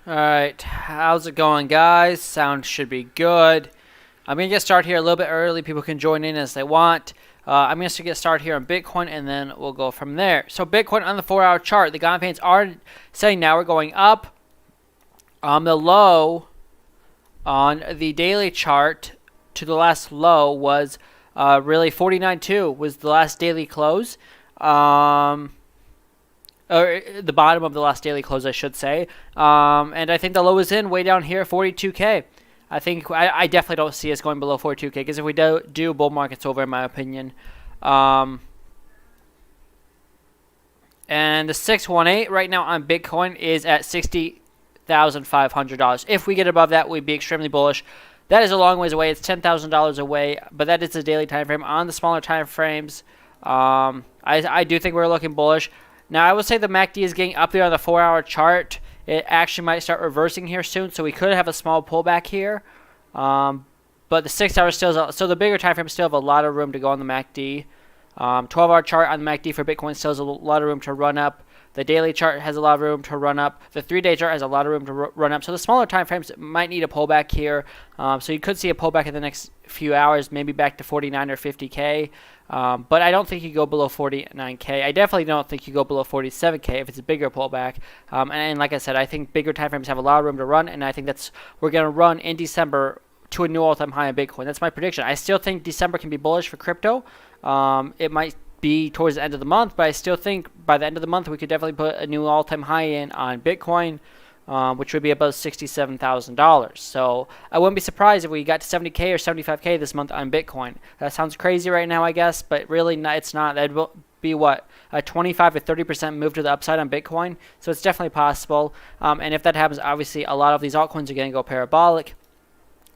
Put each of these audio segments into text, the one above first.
Alright, how's it going, guys? Sound should be good. I'm going to get started here a little bit early. People can join in as they want. I'm going to get started here on Bitcoin, and then we'll go from there. So Bitcoin on the 4-hour chart, the gamma pains are saying now we're going up. The low on the daily chart to the last low was really 49.2 was the last daily close. Or the bottom of the last daily close, I should say. And I think the low is in way down here, 42K. I definitely don't see us going below 42K, because if we do, bull market's over, in my opinion. And the 618 right now on Bitcoin is at $60,500. If we get above that, we'd be extremely bullish. That is a long ways away. It's $10,000 away, but that is the daily time frame. On the smaller time frames, I do think we're looking bullish. Now, I would say the MACD is getting up there on the 4-hour chart. It actually might start reversing here soon, so we could have a small pullback here. But the 6-hour still, so the bigger time frame still have a lot of room to go on the MACD. 12-hour chart on the MACD for Bitcoin still has a lot of room to run up. The daily chart has a lot of room to run up. The 3-day chart has a lot of room to run up. So the smaller time frames might need a pullback here. So you could see a pullback in the next few hours, maybe back to 49 or 50K. But I don't think you go below 49K. I definitely don't think you go below 47K if it's a bigger pullback. And like I said, I think bigger time frames have a lot of room to run, and I think we're going to run in December to a new all-time high in Bitcoin. That's my prediction. I still think December can be bullish for crypto. It might be towards the end of the month, but I still think by the end of the month we could definitely put a new all-time high in on Bitcoin, which would be about $67,000. So I wouldn't be surprised if we got to 70K or 75K this month on Bitcoin. That sounds crazy right now, I guess, but really it's not. That will be what, a 25 to 30% move to the upside on Bitcoin. So it's definitely possible. And if that happens, obviously a lot of these altcoins are going to go parabolic.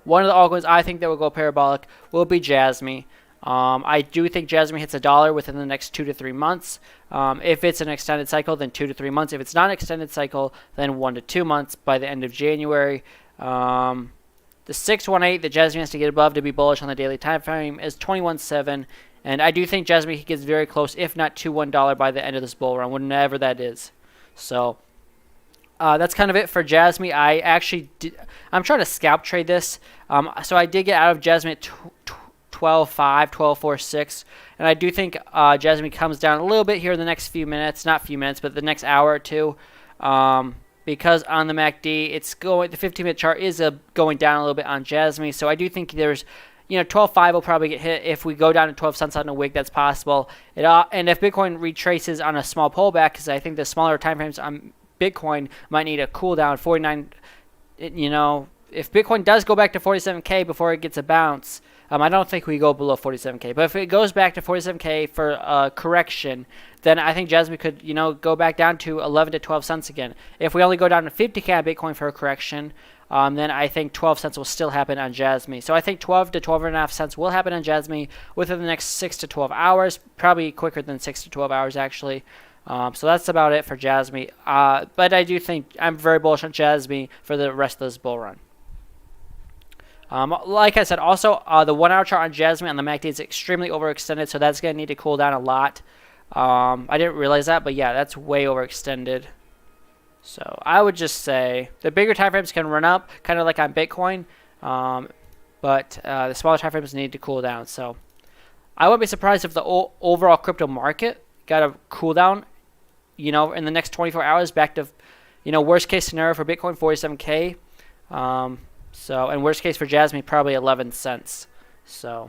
One of the altcoins I think that will go parabolic will be Jasmy. I do think Jasmy hits $1 within the next 2 to 3 months. If it's an extended cycle, then 2 to 3 months. If it's not an extended cycle, then 1 to 2 months by the end of January. The 618 that Jasmy has to get above to be bullish on the daily time frame is 21.7, and I do think Jasmy gets very close, if not to $1 by the end of this bull run, whenever that is. So that's kind of it for Jasmy. I'm trying to scalp trade this. So I did get out of Jasmy at 12.5, 12.46, and I do think Jasmy comes down a little bit here in the next few minutes, not few minutes, but the next hour or two, because on the MACD, the 15-minute chart is going down a little bit on Jasmy, so I do think there's, 12.5 will probably get hit. If we go down to 12 cents on a wick, that's possible. And if Bitcoin retraces on a small pullback, because I think the smaller time frames on Bitcoin might need a cool down, 49, if Bitcoin does go back to 47K before it gets a bounce, I don't think we go below 47K. But if it goes back to 47K for a correction, then I think Jasmy could, go back down to 11 to 12 cents again. If we only go down to 50K on Bitcoin for a correction, then I think 12 cents will still happen on Jasmy. So I think 12 to 12.5 cents will happen on Jasmy within the next 6 to 12 hours, probably quicker than 6 to 12 hours, actually. So that's about it for Jasmy. But I do think I'm very bullish on Jasmy for the rest of this bull run. Like I said, also, the 1-hour chart on Jasmy on the MACD is extremely overextended, so that's going to need to cool down a lot. I didn't realize that, but yeah, that's way overextended. So I would just say the bigger time frames can run up, kind of like on Bitcoin, but the smaller time frames need to cool down. So I wouldn't be surprised if the overall crypto market got a cool down, in the next 24 hours back to, worst case scenario for Bitcoin, 47K. And worst case for Jasmy, probably 11 cents. So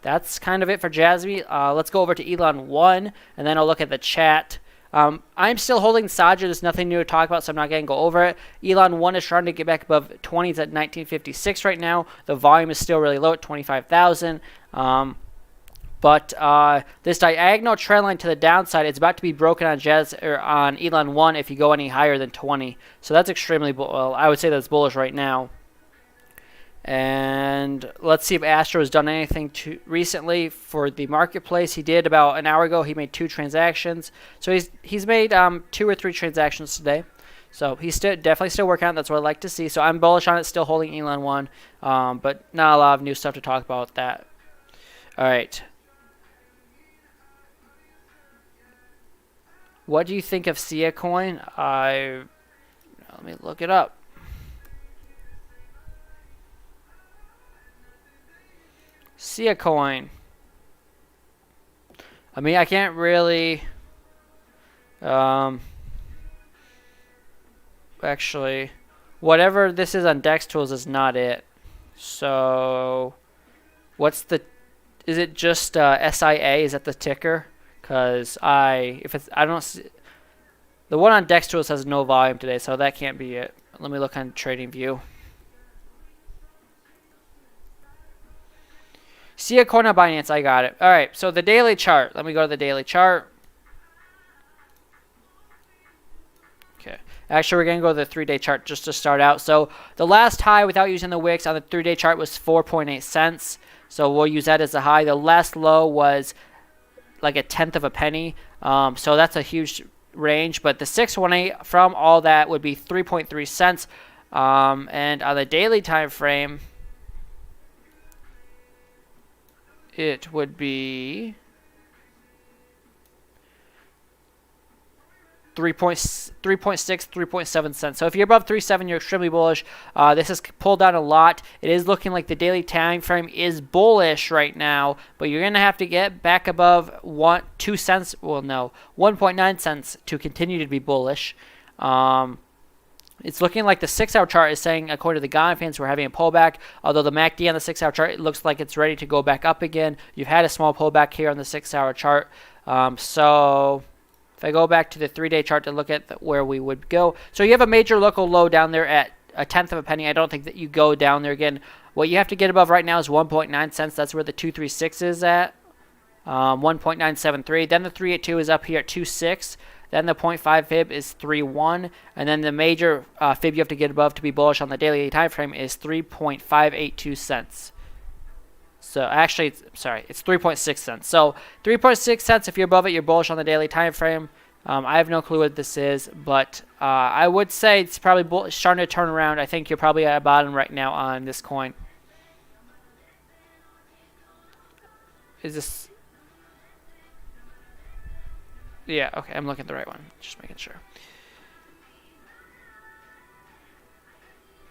that's kind of it for Jasmy. Let's go over to ElonOne, and then I'll look at the chat. I'm still holding Saja. There's nothing new to talk about, so I'm not going to go over it. ElonOne is trying to get back above 20s at 1956 right now. The volume is still really low at 25,000. But this diagonal trend line to the downside is about to be broken on on ElonOne if you go any higher than 20. So that's extremely I would say that's bullish right now. And let's see if Astro has done anything recently for the marketplace. He did about an hour ago. He made 2 transactions. So he's made 2 or 3 transactions today. So he's definitely still working on it. That's what I like to see. So I'm bullish on it, still holding ElonOne, but not a lot of new stuff to talk about with that. All right. What do you think of Sia Coin? Let me look it up. See a coin. I mean, I can't really. Actually, whatever this is on Dex Tools is not it. So, what's the? Is it just SIA? Is that the ticker? Cause I don't see, the one on Dex Tools has no volume today, so that can't be it. Let me look on TradingView. See a coin on Binance. I got it. All right. So the daily chart. Let me go to the daily chart. Okay. Actually, we're going to go to the 3-day chart just to start out. So the last high without using the wicks on the 3-day chart was 4.8 cents. So we'll use that as a high. The last low was like 1/10 of a penny. So that's a huge range. But the 618 from all that would be 3.3 cents. And on the daily time frame, it would be 3.6, 3.7 cents. So if you're above 3.7, you're extremely bullish. This has pulled down a lot. It is looking like the daily time frame is bullish right now, but you're going to have to get back above 2 cents. Well, no, 1.9 cents to continue to be bullish. It's looking like the 6-hour chart is saying, according to the GAN fans, we're having a pullback. Although the MACD on the 6-hour chart, it looks like it's ready to go back up again. You've had a small pullback here on the 6-hour chart. So if I go back to the 3-day chart to look at where we would go. So you have a major local low down there at 1/10 of a penny. I don't think that you go down there again. What you have to get above right now is 1.9 cents. That's where the 236 is at. 1.973. Then the 382 is up here at 2.6. Then the 0.5 fib is 3.1, and then the major fib you have to get above to be bullish on the daily time frame is 3.582 cents. So actually, it's 3.6 cents. So 3.6 cents if you're above it, you're bullish on the daily time frame. I have no clue what this is, but I would say it's probably starting to turn around. I think you're probably at a bottom right now on this coin. Is this? Yeah, okay, I'm looking at the right one. Just making sure.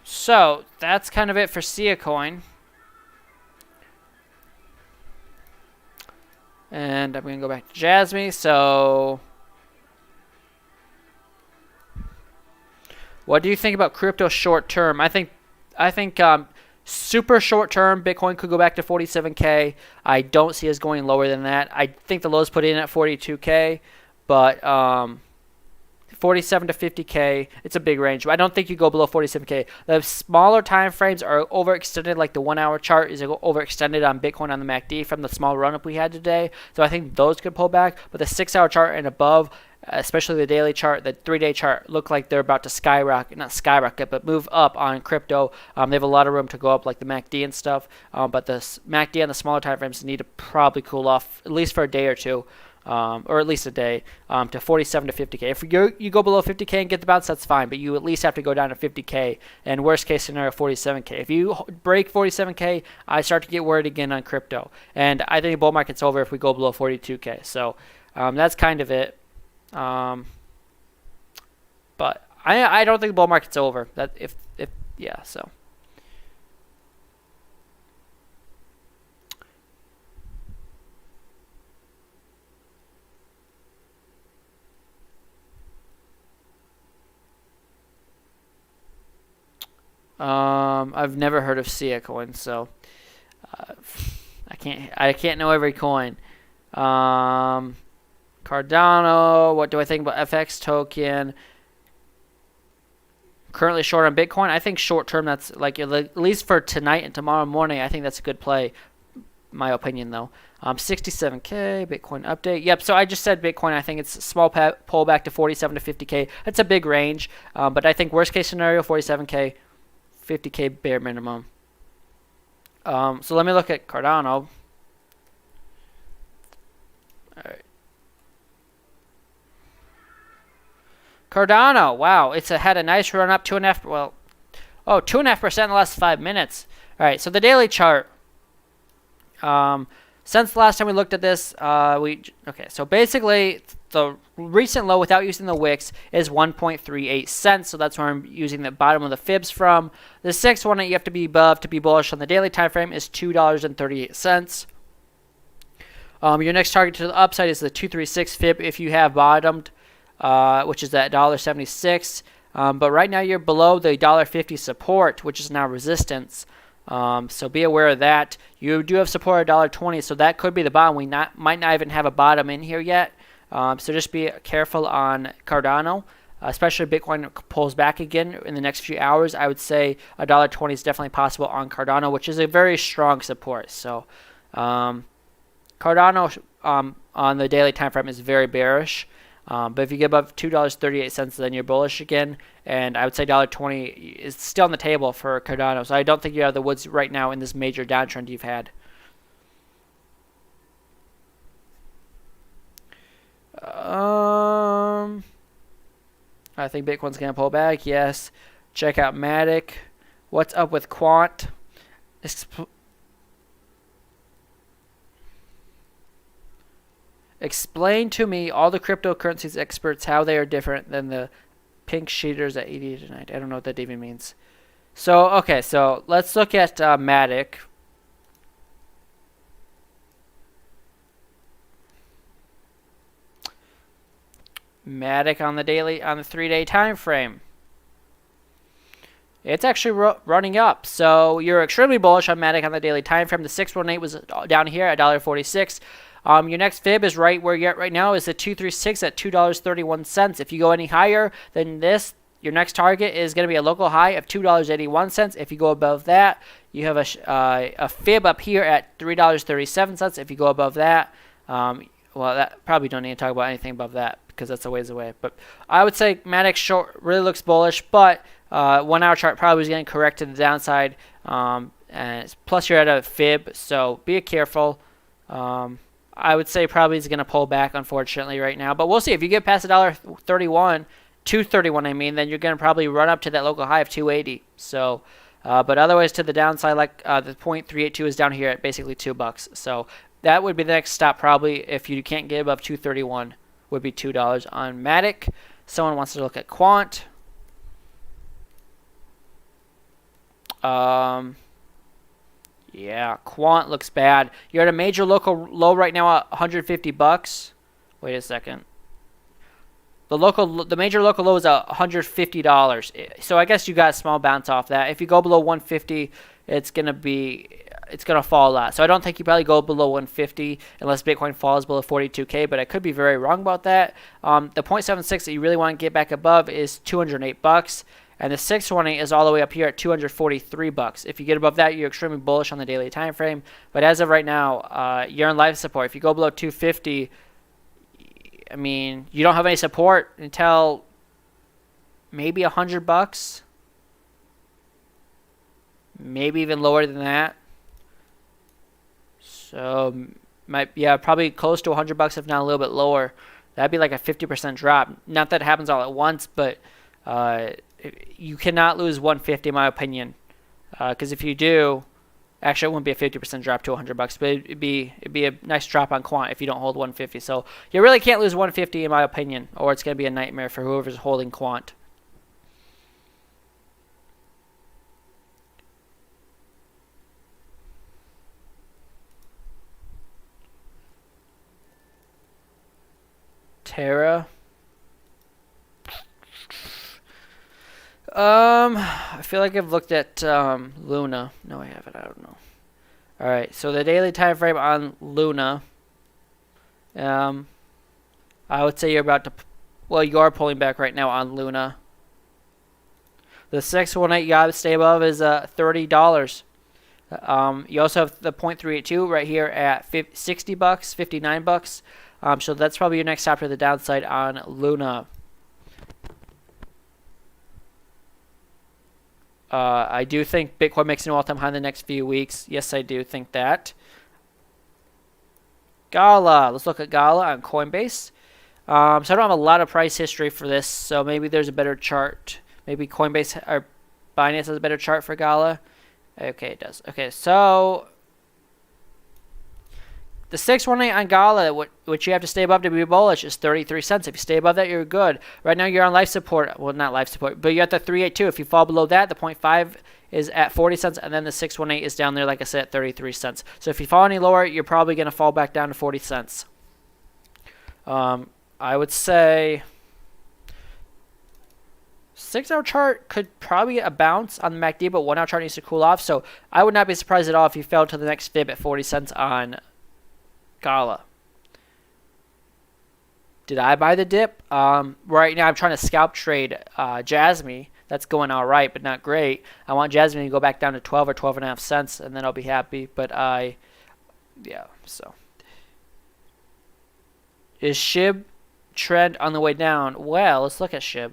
So, that's kind of it for Sia Coin. And I'm going to go back to Jasmine. So, what do you think about crypto short term? I think super short term, Bitcoin could go back to 47K. I don't see us going lower than that. I think the low's put in at 42K. But 47 to 50K, it's a big range. But I don't think you go below 47K. The smaller time frames are overextended, like the 1-hour chart is overextended on Bitcoin on the MACD from the small run-up we had today. So I think those could pull back. But the 6-hour chart and above, especially the daily chart, the 3-day chart, look like they're about to skyrocket, not skyrocket, but move up on crypto. They have a lot of room to go up, like the MACD and stuff. But the MACD on the smaller time frames need to probably cool off, at least for a day or two. Or at least a day, to 47 to 50K. If you go below 50K and get the bounce, that's fine, but you at least have to go down to 50K, and worst case scenario, 47K. If you break 47K, I start to get worried again on crypto, and I think the bull market's over if we go below 42K. So that's kind of it. But I don't think the bull market's over. So. I've never heard of Sia Coin, so I can't know every coin. Cardano, what do I think about FX token? Currently short on Bitcoin. I think short term, that's like at least for tonight and tomorrow morning, I think that's a good play. My opinion, though. 67K, Bitcoin update. Yep, so I just said Bitcoin. I think it's a small pullback to 47 to 50K. That's a big range, but I think worst case scenario, 47K. 50K bare minimum. So let me look at Cardano. All right. Cardano, wow, it's had a nice run up, 2.5% in the last 5 minutes. All right, so the daily chart. Since the last time we looked at this, so basically the recent low without using the wicks is 1.38 cents. So that's where I'm using the bottom of the fibs from. The 618 you have to be above to be bullish on the daily time frame is $2.38. Your next target to the upside is the 236 fib if you have bottomed, which is at $1.76. But right now you're below the $1.50 support, which is now resistance. So be aware of that. You do have support at $1.20, so that could be the bottom. We might not even have a bottom in here yet. So just be careful on Cardano, especially if Bitcoin pulls back again in the next few hours. I would say $1.20 is definitely possible on Cardano, which is a very strong support. So Cardano on the daily time frame is very bearish. But if you get above $2.38, then you're bullish again. And I would say $1.20 is still on the table for Cardano. So I don't think you're out of the woods right now in this major downtrend you've had. I think Bitcoin's going to pull back. Yes. Check out Matic. What's up with Quant? Explain to me, all the cryptocurrencies experts, how they are different than the pink sheeters at 80 to 90. I don't know what that even means. So, okay, so let's look at Matic. Matic on the daily, on the 3-day time frame. It's actually running up. So you're extremely bullish on Matic on the daily time frame. The 618 was down here at $1.46. Your next fib is right where you're at right now is the 236 at $2.31. If you go any higher than this, your next target is going to be a local high of $2.81. If you go above that, you have a fib up here at $3.37. If you go above that, well, that probably don't need to talk about anything above that because that's a ways away. But I would say Matic short really looks bullish, but 1 hour chart probably is getting correct to the downside. And plus you're at a fib, so be careful. I would say probably is going to pull back, unfortunately, right now. But we'll see. If you get past $1.31, $2.31, I mean, then you're going to probably run up to that local high of 280. So, but otherwise to the downside, like the 0.382 is down here at basically $2. So that would be the next stop probably if you can't get above 231, would be $2 on Matic. Someone wants to look at Quant. Yeah, Quant looks bad. You're at a major local low right now at $150. Wait a second. The major local low is at $150. So I guess you got a small bounce off that. If you go below 150, it's gonna fall a lot. So I don't think you probably go below 150 unless Bitcoin falls below 42K. But I could be very wrong about that. The 0.76 that you really want to get back above is $208. And the 618 is all the way up here at $243. If you get above that, you're extremely bullish on the daily time frame. But as of right now, you're in life support. If you go below 250, I mean, you don't have any support until maybe $100, maybe even lower than that. So, probably close to $100, if not a little bit lower. That'd be like a 50% drop. Not that it happens all at once, but you cannot lose 150 in my opinion, because if you do, actually it wouldn't be a 50% drop to $100, but it'd be a nice drop on Quant if you don't hold 150. So you really can't lose 150 in my opinion, or it's going to be a nightmare for whoever's holding Quant. Terra. I feel like I've looked at Luna. No, I haven't. I don't know. All right, so the daily time frame on Luna. I would say you're about to. Well, you are pulling back right now on Luna. The 618 you gotta stay above is $30. You also have the 0.382 right here at $60, $59. So that's probably your next stop to the downside on Luna. I do think Bitcoin makes an all-time high in the next few weeks. Yes, I do think that. Gala. Let's look at Gala on Coinbase. So I don't have a lot of price history for this, so maybe there's a better chart. Maybe Coinbase or Binance has a better chart for Gala. Okay, it does. Okay, so The 618 on Gala, which you have to stay above to be bullish, is 33 cents. If you stay above that, you're good. Right now, you're on life support. Well, not life support, but you're at the 382. If you fall below that, the 0.5 is at 40 cents, and then the 618 is down there, like I said, at 33 cents. So if you fall any lower, you're probably going to fall back down to 40 cents. I would say 6-hour chart could probably get a bounce on the MACD, but 1-hour chart needs to cool off. So I would not be surprised at all if you fell to the next fib at 40 cents on Gala. Did I buy the dip? Right now I'm trying to scalp trade Jasmine. That's going all right, but not great. I want Jasmine to go back down to 12 or 12.5 cents, and then I'll be happy. But yeah, so. Is SHIB trend on the way down? Well, let's look at SHIB.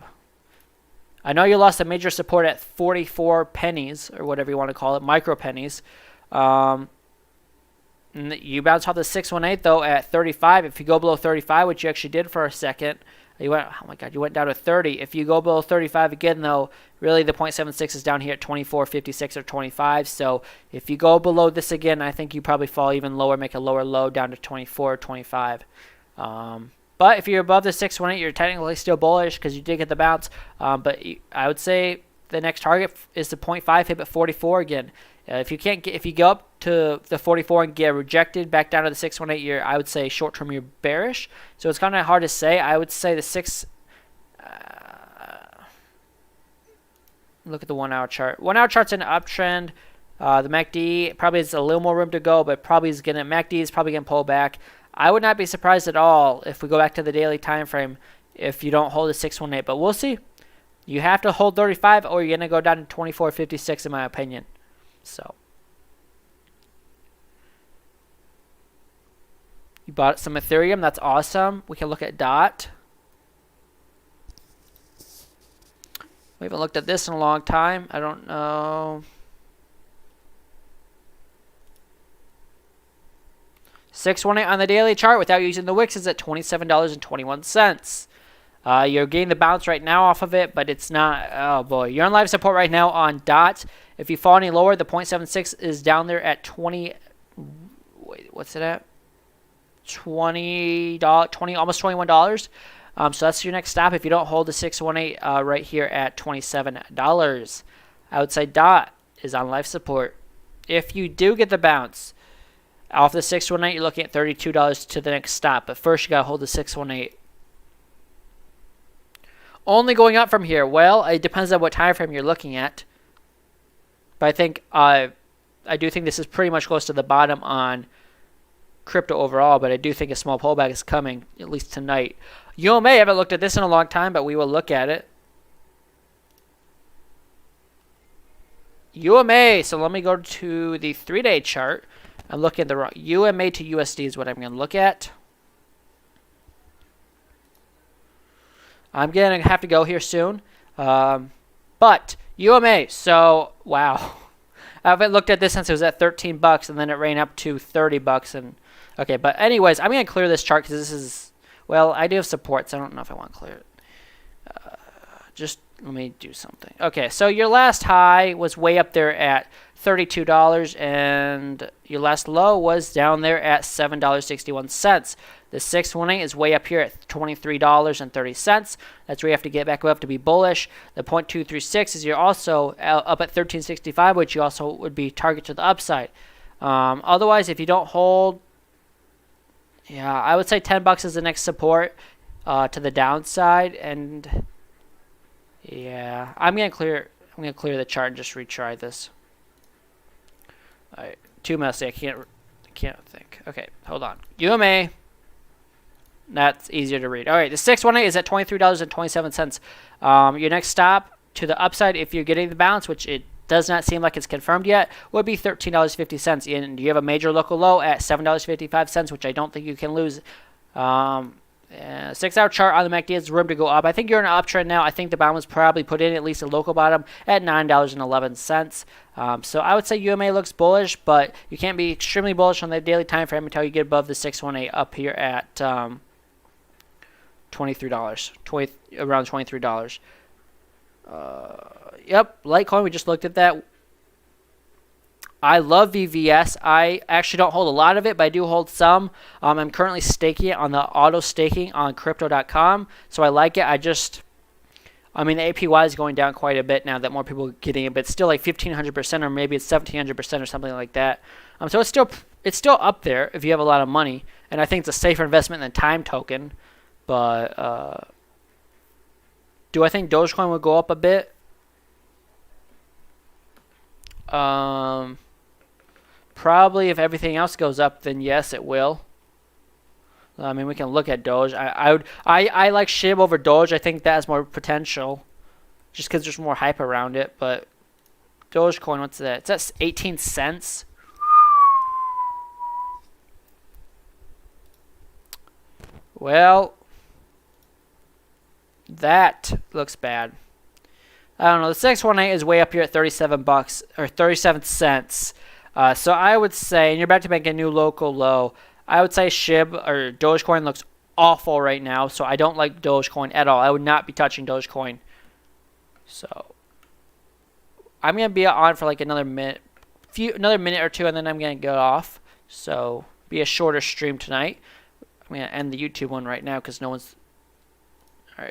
I know you lost a major support at 44 pennies, or whatever you want to call it, micro pennies. You bounced off the 618 though at 35. If you go below 35, which you actually did for a second, you went, oh my god, you went down to 30. If you go below 35 again though, really the 0.76 is down here at 24.56 or 25. So if you go below this again, I think you probably fall even lower, make a lower low down to 24 or 25. But if you're above the 618, you're technically still bullish because you did get the bounce. But I would say the next target is the 0.5 hit at 44 again. If you go up to the 44 and get rejected back down to the 618, I would say short term you're bearish. So it's kind of hard to say. I would say the look at the 1-hour chart. 1-hour chart's an uptrend. The MACD probably has a little more room to go, but MACD is probably gonna pull back. I would not be surprised at all if we go back to the daily time frame if you don't hold the 618, but we'll see. You have to hold 35 or you're going to go down to 24.56 in my opinion. So you bought some Ethereum, that's awesome. We can look at DOT. We haven't looked at this in a long time. I don't know. 618 on the daily chart without using the wicks is at $27.21. You're getting the bounce right now off of it, but it's not. Oh boy, you're on live support right now on DOT. If you fall any lower, the 0.76 is down there at 20. Wait, what's it at? $20, almost $21. So that's your next stop if you don't hold the 618 right here at $27. I would say DOT is on live support. If you do get the bounce off the 618, you're looking at $32 to the next stop. But first, you got to hold the 618. Only going up from here. Well, it depends on what time frame you're looking at. But I think I do think this is pretty much close to the bottom on crypto overall. But I do think a small pullback is coming, at least tonight. UMA, I haven't looked at this in a long time, but we will look at it. UMA. So let me go to the 3-day chart. I'm looking at the wrong. UMA to USD is what I'm going to look at. I'm going to have to go here soon. But UMA, so wow. I haven't looked at this since it was at $13 and then it ran up to $30 and okay, but anyways, I'm going to clear this chart because this is, well, I do have support, so I don't know if I want to clear it. Just let me do something. Okay, so your last high was way up there at $32 and your last low was down there at $7.61. The 618 is way up here at $23.30. That's where you have to get back up to be bullish. The 0.236 is you're also up at $13.65, which you also would be target to the upside. Otherwise, if you don't hold, yeah, I would say $10 is the next support to the downside, and yeah, I'm gonna clear the chart and just retry this. All right, too messy. I can't think. Okay, hold on. UMA. That's easier to read. All right, the 618 is at $23.27. Your next stop to the upside, if you're getting the bounce, which it does not seem like it's confirmed yet, would be $13.50. And you have a major local low at $7.55, which I don't think you can lose. 6-hour chart on the MACD has room to go up. I think you're in an uptrend now. I think the bottom was probably put in at least a local bottom at $9.11. So I would say UMA looks bullish, but you can't be extremely bullish on the daily time frame until you get above the 618 up here at $23, around $23. Yep, Litecoin, we just looked at that. I love VVS. I actually don't hold a lot of it, but I do hold some. I'm currently staking it on the auto staking on crypto.com, so I like it. I mean, the APY is going down quite a bit now that more people are getting it, but it's still like 1,500% or maybe it's 1,700% or something like that. So it's still up there if you have a lot of money, and I think it's a safer investment than Time Token. But do I think Dogecoin will go up a bit? Probably if everything else goes up, then yes, it will. I mean, we can look at Doge. I like SHIB over Doge. I think that has more potential, just because there's more hype around it. But Dogecoin, what's that? It's at 18 cents. Well, that looks bad. I don't know. The 618 is way up here at 37 bucks or 37 cents. So I would say, and you're about to make a new local low. I would say SHIB or Dogecoin looks awful right now. So I don't like Dogecoin at all. I would not be touching Dogecoin. So I'm gonna be on for like another minute or two, and then I'm gonna get off. So be a shorter stream tonight. I'm gonna end the YouTube one right now because no one's